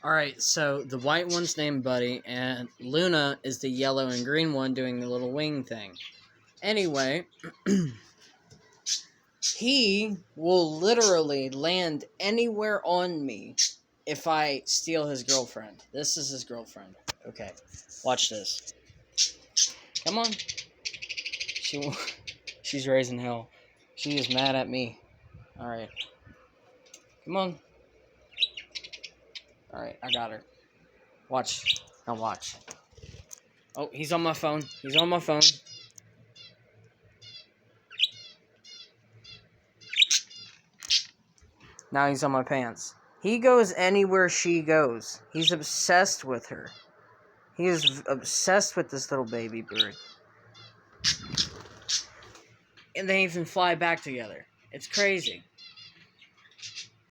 Alright, so the white one's named Buddy, and Luna is the yellow and green one doing the little wing thing. Anyway, he will literally land anywhere on me if I steal his girlfriend. This is his girlfriend. Okay, watch this. Come on. She's raising hell. She is mad at me. Alright. Come on. Alright, I got her. Watch. Now watch. Oh, he's on my phone. He's on my phone. Now he's on my pants. He goes anywhere she goes. He's obsessed with her. He is obsessed with this little baby bird. And they even fly back together. It's crazy.